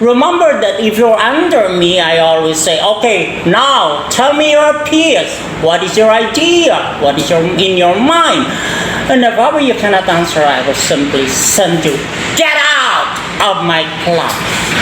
Remember that if you're under me, I always say, okay, now tell me your peers. What is your idea? What is in your mind? And if ever you cannot answer, I will simply send you, get out of my class.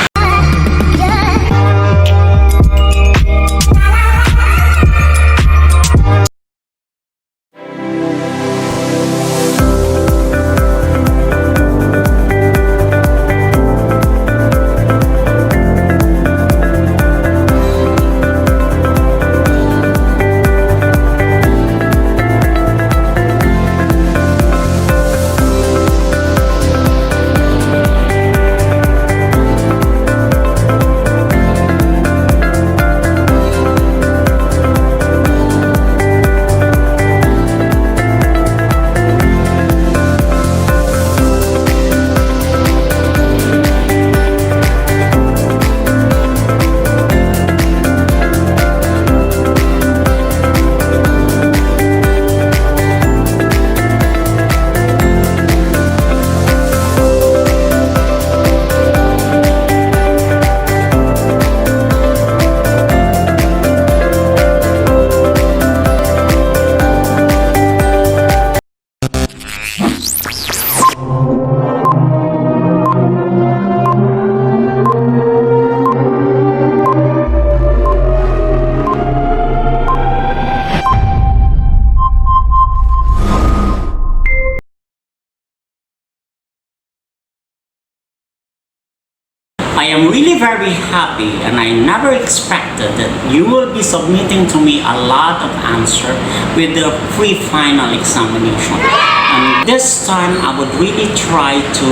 I am really very happy, and I never expected that you will be submitting to me a lot of answer with the pre-final examination. And this time I would really try to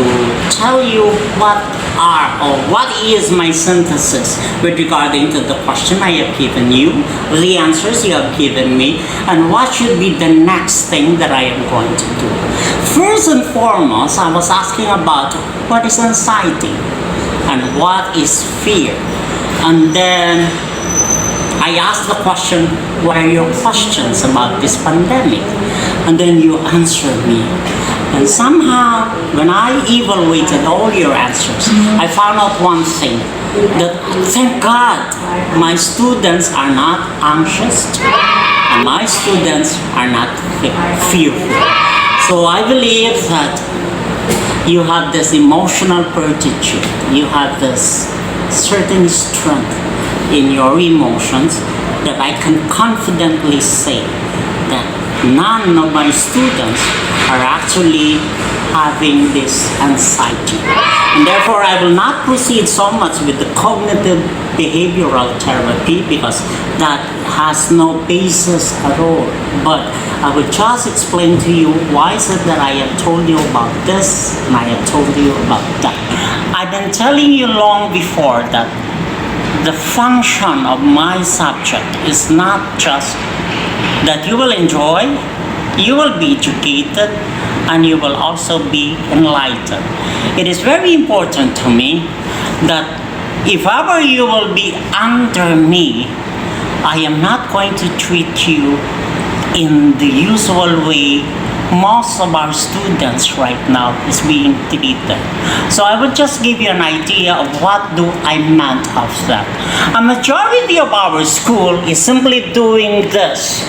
tell you what is my synthesis with regarding to the question I have given you, the answers you have given me, and what should be the next thing that I am going to do. First and foremost, I was asking about what is anxiety and what is fear. And then I asked the question, what are your questions about this pandemic? And then you answered me. And somehow, when I evaluated all your answers, I found out one thing, that thank God, my students are not anxious and my students are not fearful. So I believe that you have this emotional fortitude, you have this certain strength in your emotions that I can confidently say that none of my students are actually having this anxiety. And therefore, I will not proceed so much with the cognitive behavioral therapy because that has no basis at all. But I will just explain to you why is it that I have told you about this and I have told you about that. I've been telling you long before that the function of my subject is not just that you will enjoy, you will be educated, and you will also be enlightened. It is very important to me that if ever you will be under me, I am not going to treat you in the usual way most of our students right now is being treated. So I will just give you an idea of what do I meant of that. A majority of our school is simply doing this.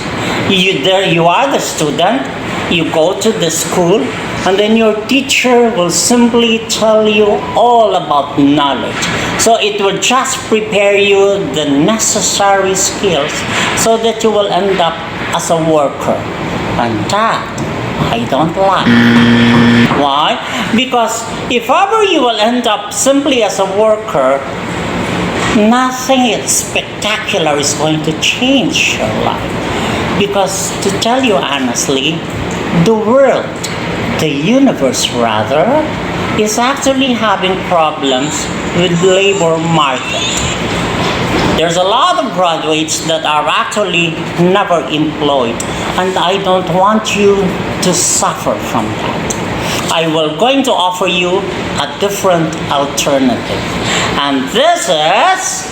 You are the student, you go to the school, and then your teacher will simply tell you all about knowledge. So it will just prepare you the necessary skills so that you will end up as a worker. And that I don't like. Why? Because if ever you will end up simply as a worker, nothing spectacular is going to change your life. Because to tell you honestly, the world, the universe rather, is actually having problems with labor market. There's a lot of graduates that are actually never employed, and I don't want you to suffer from that. I will going to offer you a different alternative. And this is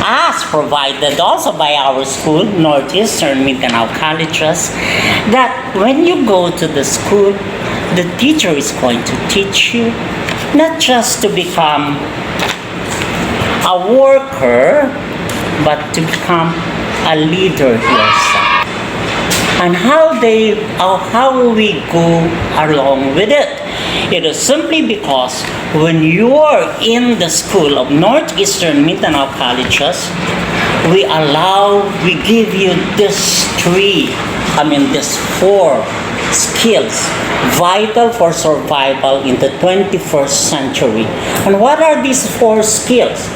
as provided also by our school, Northeastern Mindanao Colleges, that when you go to the school, the teacher is going to teach you not just to become a worker, but to become a leader yourself. And how we go along with it? It is simply because when you are in the school of Northeastern Mindanao Colleges, we give you these four skills vital for survival in the 21st century. And what are these four skills?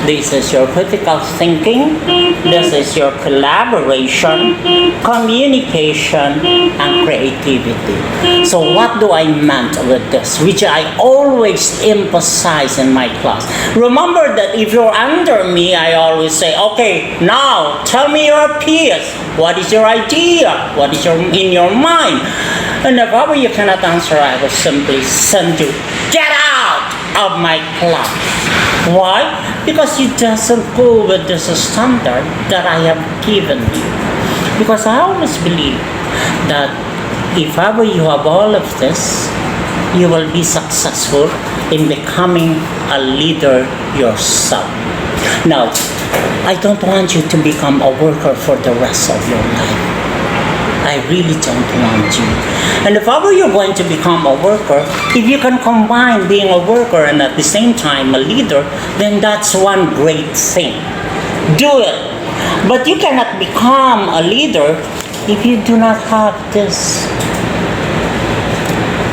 This is your critical thinking, this is your collaboration, communication, and creativity. So what do I meant with this, which I always emphasize in my class? Remember that if you're under me, I always say, okay, now tell me your piece. What is your idea? What is in your mind? And if ever you cannot answer, I will simply send you, get out of my class. Why? Because you doesn't go with this standard that I have given you. Because I always believe that if ever you have all of this, you will be successful in becoming a leader yourself. Now, I don't want you to become a worker for the rest of your life. I really don't want you. And if ever you're going to become a worker, if you can combine being a worker and at the same time a leader, then that's one great thing. Do it. But you cannot become a leader if you do not have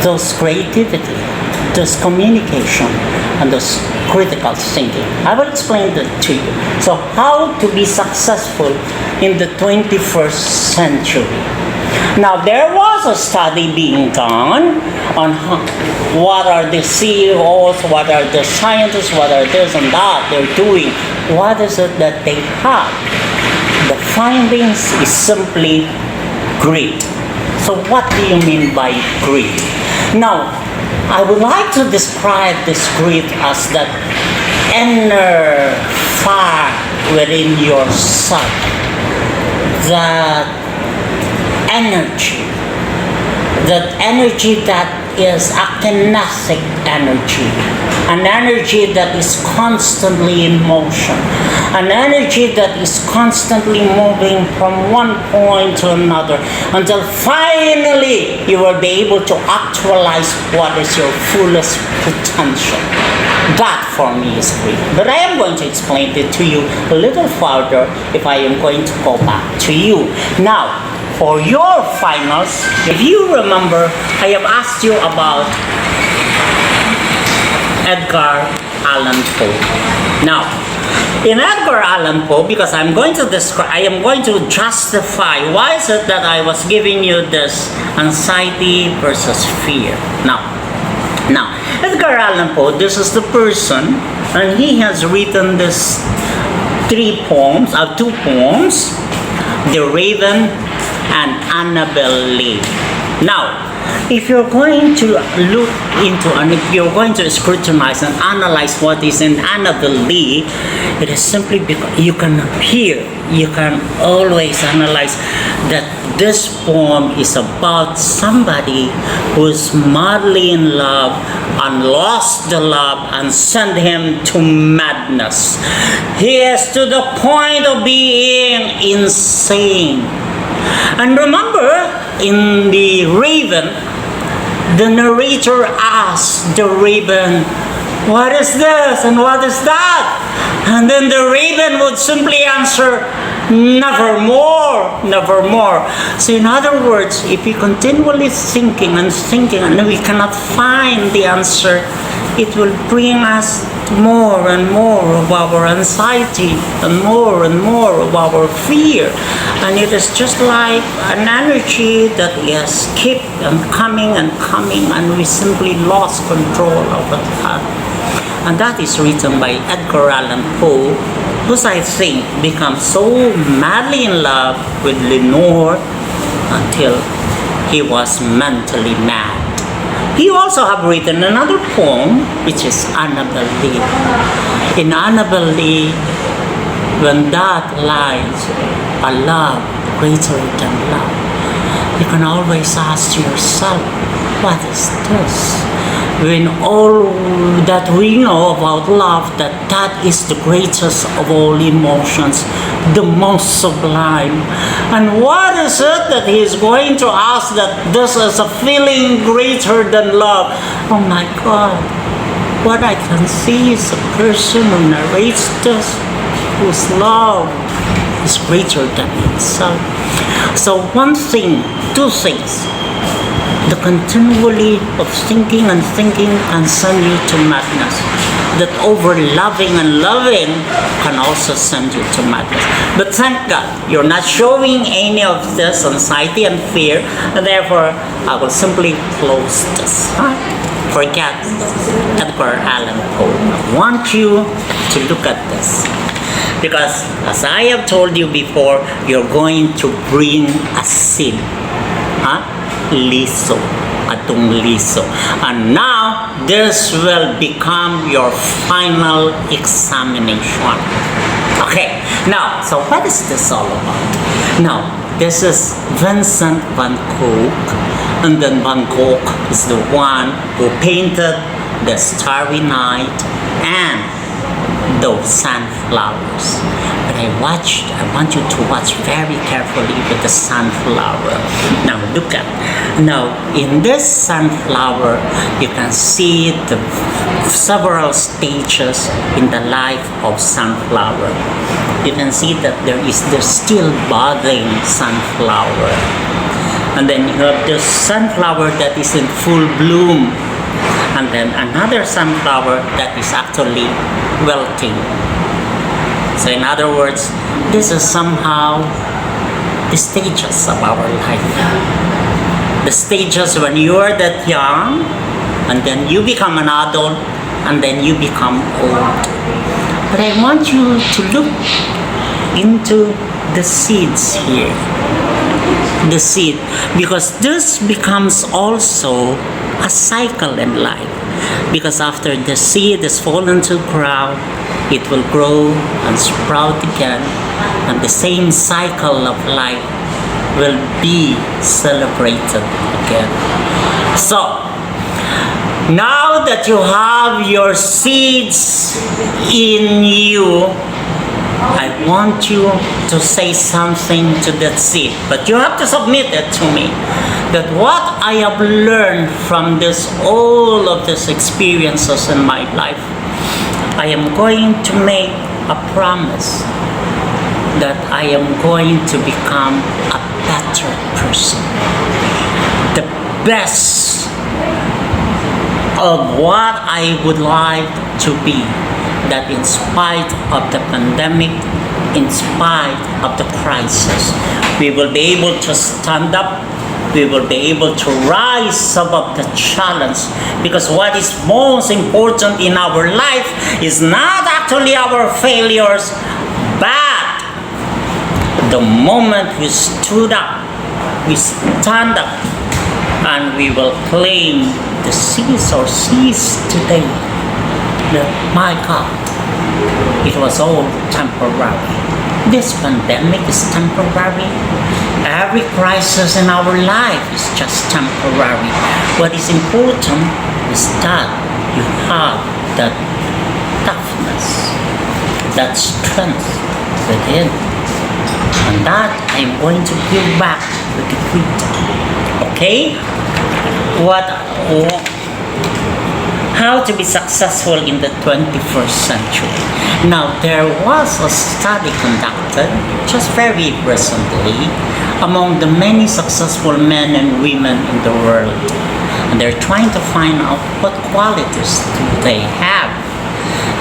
those creativity, those communication, and those critical thinking. I will explain that to you. So how to be successful in the 21st century. Now, there was a study being done on what are the CEOs, what are the scientists, what are this and that they're doing. What is it that they have? The findings is simply greed. So what do you mean by greed? Now, I would like to describe this greed as that inner fire within yourself, that energy that is a kinetic energy, an energy that is constantly in motion, an energy that is constantly moving from one point to another until finally you will be able to actualize what is your fullest potential. That for me is greed. But I am going to explain it to you a little further if I am going to go back to you. Now, for your finals, if you remember, I have asked you about Edgar Allan Poe. Now, in Edgar Allan Poe, because I am going to justify why is it that I was giving you this anxiety versus fear. Now, Edgar Allan Poe, this is the person, and he has written this two poems, The Raven and Annabel Lee. Now, if you're going to look into and if you're going to scrutinize and analyze what is in Annabel Lee, it is simply because you can always analyze that this poem is about somebody who's madly in love and lost the love and sent him to madness. He is to the point of being insane. And remember, in The Raven, the narrator asked the raven, what is this and what is that? And then the raven would simply answer, nevermore, nevermore. So in other words, if you continually thinking and we cannot find the answer, it will bring us more and more of our anxiety and more of our fear. And it is just like an energy that is keep and coming, and we simply lost control of that. And that is written by Edgar Allan Poe, who I think becomes so madly in love with Lenore until he was mentally mad. He also have written another poem, which is Annabel Lee. In Annabel Lee, when that lies a love greater than love, you can always ask yourself, what is this? when all that we know about love, that is the greatest of all emotions, the most sublime. And what is it that he is going to ask that this is a feeling greater than love? Oh my God, what I can see is a person who narrates this, whose love is greater than himself. So one thing, two things, the continually of thinking and thinking can send you to madness. That over loving and loving can also send you to madness. But thank God, you're not showing any of this anxiety and fear, and therefore I will simply close this. Forget Edgar Allan Poe. I want you to look at this. Because as I have told you before, you're going to bring a seed. Liso, atong liso. And now, this will become your final examination. Okay, now, so what is this all about? Now, this is Vincent van Gogh, and then Van Gogh is the one who painted the Starry Night and those sunflowers. But I want you to watch very carefully with the sunflower. Now look at, now in this sunflower, you can see the several stages in the life of sunflower. You can see that there's still budding sunflower. And then you have the sunflower that is in full bloom. And then another sunflower that is actually wilting. So in other words, this is somehow the stages of our life. The stages when you are that young, and then you become an adult, and then you become old. But I want you to look into the seeds here. The seed, because this becomes also a cycle in life. Because after the seed is fallen to the ground, it will grow and sprout again, and the same cycle of life will be celebrated again. So, now that you have your seeds in you, I want you to say something to that seed, but you have to submit it to me. That what I have learned from all of these experiences in my life, I am going to make a promise that I am going to become a better person. The best of what I would like to be. That in spite of the pandemic, in spite of the crisis, we will be able to stand up, we will be able to rise above the challenge, because what is most important in our life is not actually our failures, but the moment we stood up, we stand up, and we will claim the seas or seas today. That, my God, it was all temporary. This pandemic is temporary. Every crisis in our life is just temporary. What is important is that you have that toughness, that strength within. And that I'm going to give back with the freedom. Okay? How to be successful in the 21st century. Now, there was a study conducted just very recently among the many successful men and women in the world. And they're trying to find out what qualities do they have.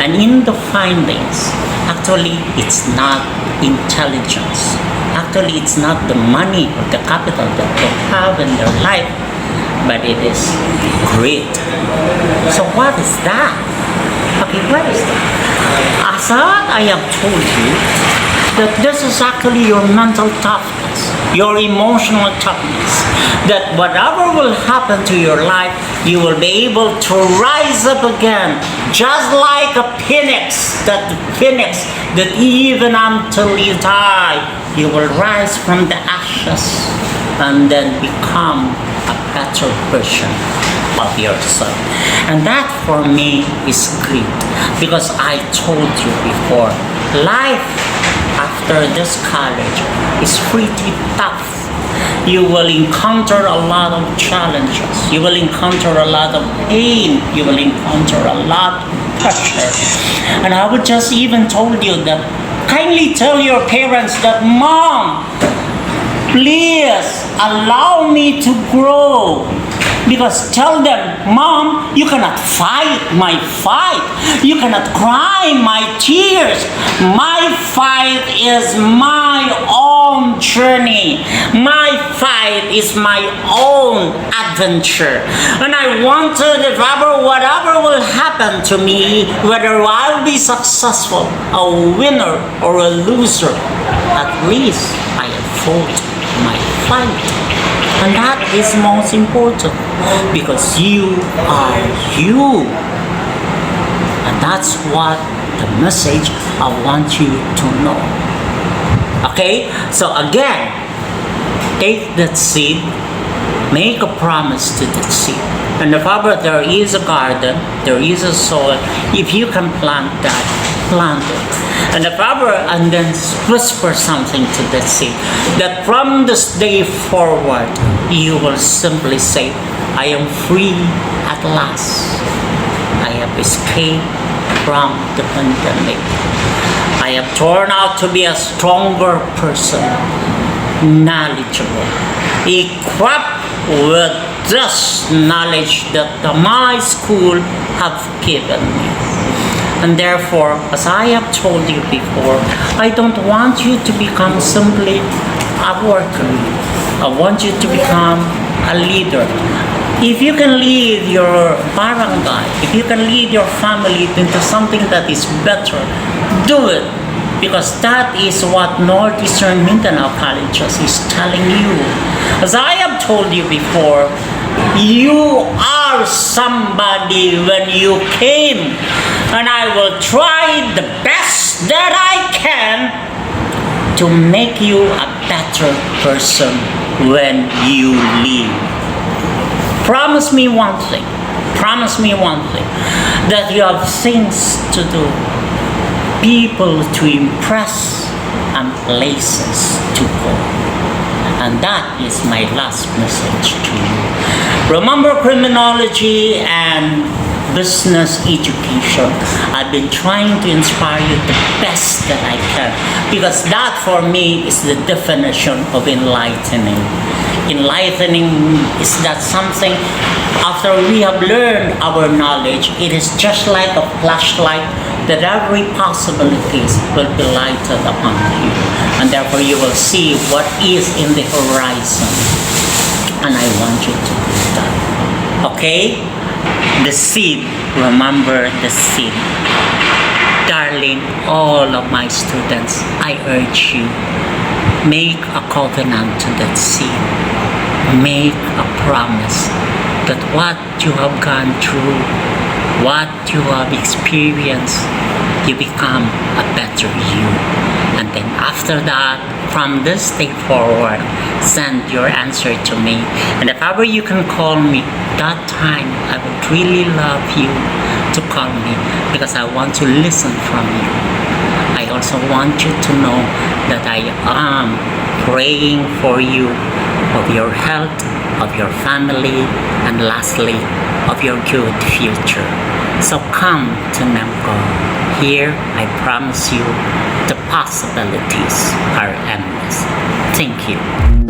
And in the findings, actually, it's not intelligence. Actually, it's not the money or the capital that they have in their life, but it is greed. So what is that? Okay, what is that? As I have told you, that this is actually your mental toughness, your emotional toughness, that whatever will happen to your life, you will be able to rise up again, just like a phoenix, that even until you die, you will rise from the ashes and then become a better person. of your son. And that for me is great, because I told you before, life after this college is pretty tough. You will encounter a lot of challenges. You will encounter a lot of pain. You will encounter a lot of pressure. And I would just even told you that kindly tell your parents that, Mom, please allow me to grow. Because tell them, Mom, you cannot fight my fight. You cannot cry my tears. My fight is my own journey. My fight is my own adventure. And I wanted, if ever whatever will happen to me, whether I'll be successful, a winner or a loser, at least I have fought my fight. And that is most important, because you are you. And that's what the message I want you to know. Okay? So again, take that seed, make a promise to that seed. And if ever there is a garden, there is a soil, if you can plant that, plant it. And if ever, and then whisper something to that seed, that from this day forward, you will simply say, I am free at last. I have escaped from the pandemic. I have turned out to be a stronger person, knowledgeable, equipped with this knowledge that my school have given me. And therefore, as I have told you before, I don't want you to become simply a worker. I want you to become a leader. If you can lead your barangay, if you can lead your family into something that is better, do it. Because that is what Northeastern Mindanao Colleges is telling you. As I have told you before, you are somebody when you came, and I will try the best that I can to make you a better person when you leave. Promise me one thing, that you have things to do, people to impress, and places to go. And that is my last message to you. Remember, criminology and business education, I've been trying to inspire you the best that I can, because that for me is the definition of enlightening. Enlightening is that something, after we have learned our knowledge, it is just like a flashlight that every possibilities will be lighted upon you, and therefore you will see what is in the horizon. And I want you to do that. Okay? The seed, remember the seed. Darling, all of my students, I urge you, make a covenant to that seed. Make a promise that what you have gone through, what you have experienced, you become a better you. And then after that, from this day forward, send your answer to me. And if ever you can call me, that time I would really love you to call me, because I want to listen from you. I also want you to know that I am praying for you, of your health, of your family, and lastly, of your good future. So come to NEMCO. Here, I promise you, the possibilities are endless. Thank you.